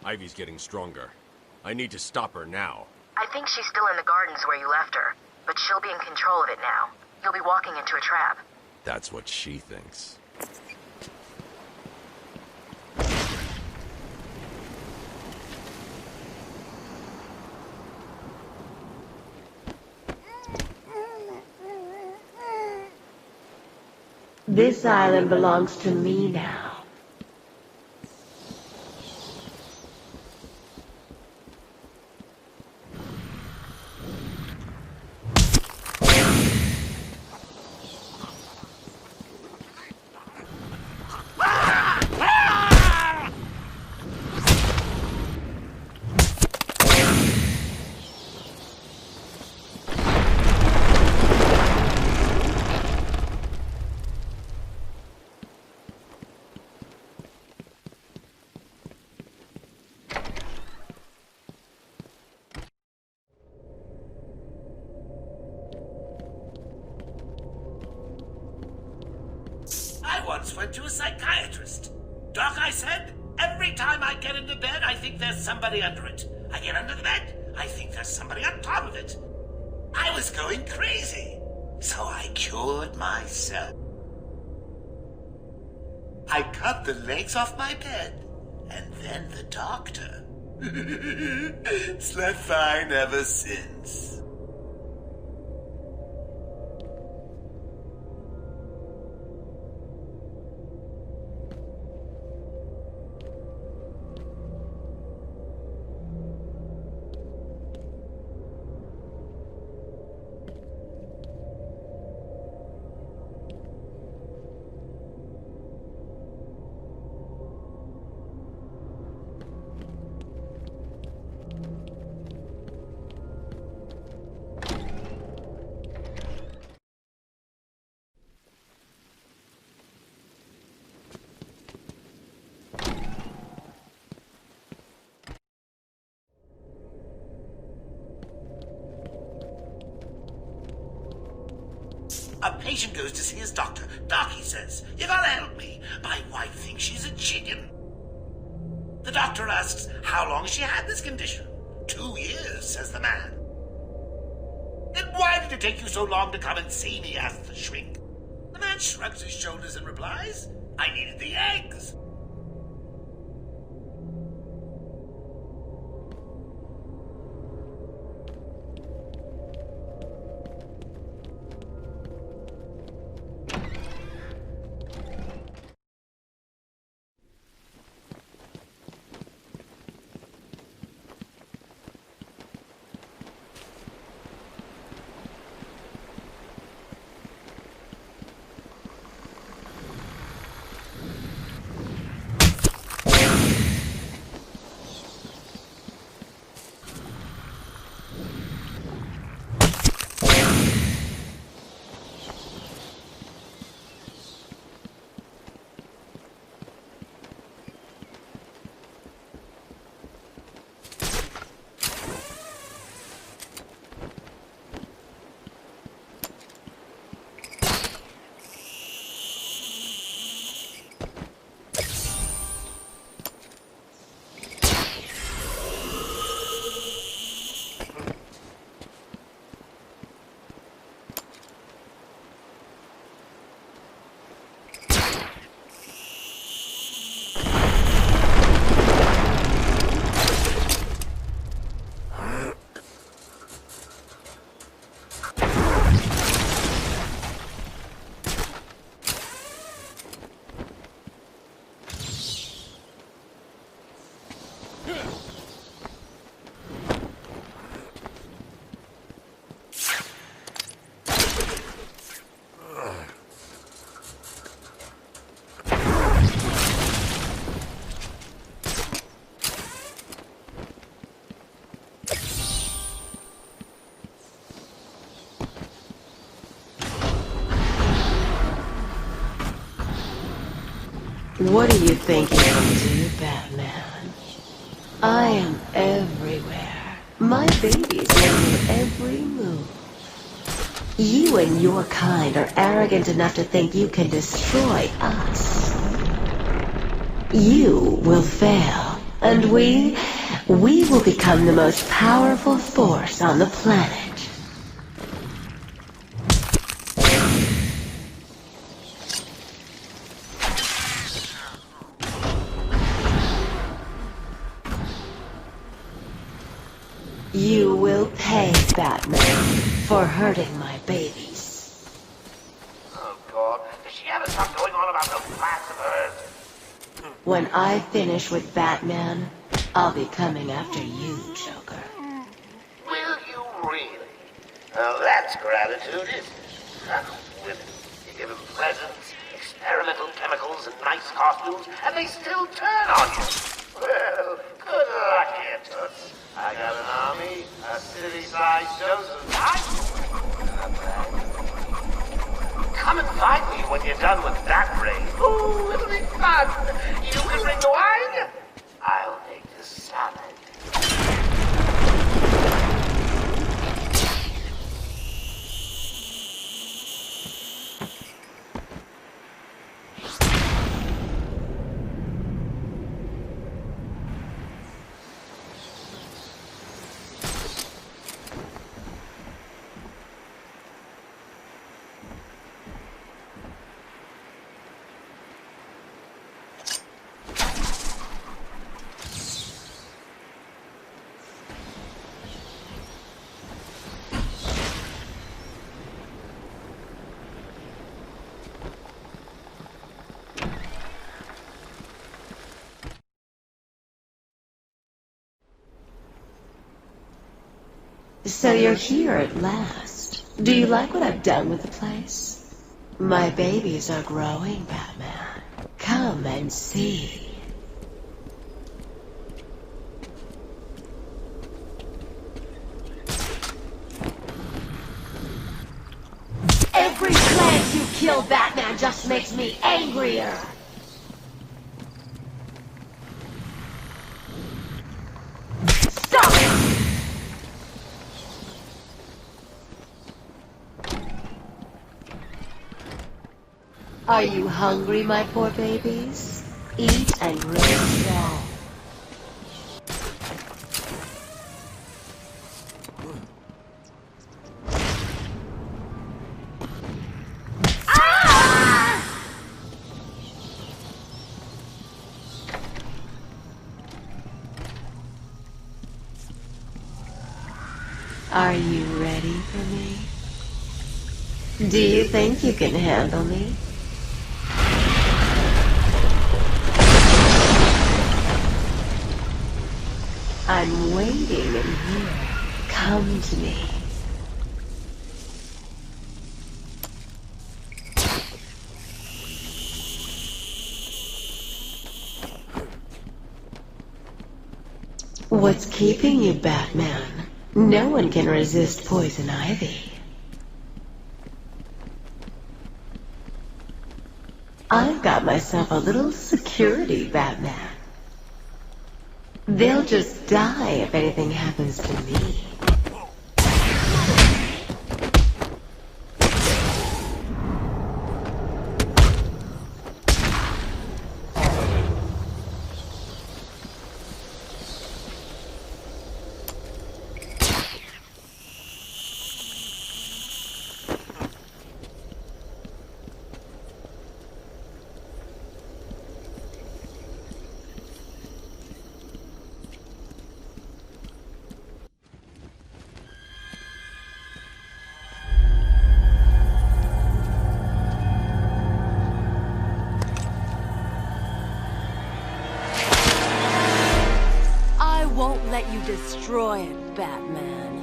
Ivy's getting stronger. I need to stop her now. I think she's still in the gardens where you left her, but she'll be in control of it now. You'll be walking into a trap. That's what she thinks. This island belongs to me now. I once went to a psychiatrist. Doc, I said, every time I get into bed, I think there's somebody under it. I get under the bed, I think there's somebody on top of it. I was going crazy, so I cured myself. I cut the legs off my bed, and then the doctor. Slept fine ever since. A patient goes to see his doctor. Doc, he says, you gotta help me. My wife thinks she's a chicken. The doctor asks how long she had this condition. 2 years, says the man. Then why did it take you so long to come and see me, asks the shrink. The man shrugs his shoulders and replies, I needed the eggs. What do you think you can do, Batman? I am everywhere. My babies know every move. You and your kind are arrogant enough to think you can destroy us. You will fail And we will become the most powerful force on the planet. You will pay, Batman, for hurting my babies. Oh, God. Does she ever stop going on about those plans of hers? When I finish with Batman, I'll be coming after you, Joker. Will you really? Now that's gratitude, isn't it? Women. You give them presents, experimental chemicals, and nice costumes, and they still turn on you. Well, good luck, here, Toots. I got an army, a city-sized dose. Come and find me when you're done with that raid. Ooh, it'll be fun. You can bring the wine. I'll make the salad. So you're here at last. Do you like what I've done with the place? My babies are growing, Batman. Come and see. Every chance you kill Batman just makes me angrier. Stop it! Are you hungry, my poor babies? Eat and grow strong. Are you ready for me? Do you think you can handle me? I'm waiting in here. Come to me. What's keeping you, Batman? No one can resist poison ivy. I've got myself a little security, Batman. They'll just die if anything happens to me. Won't let you destroy it, Batman.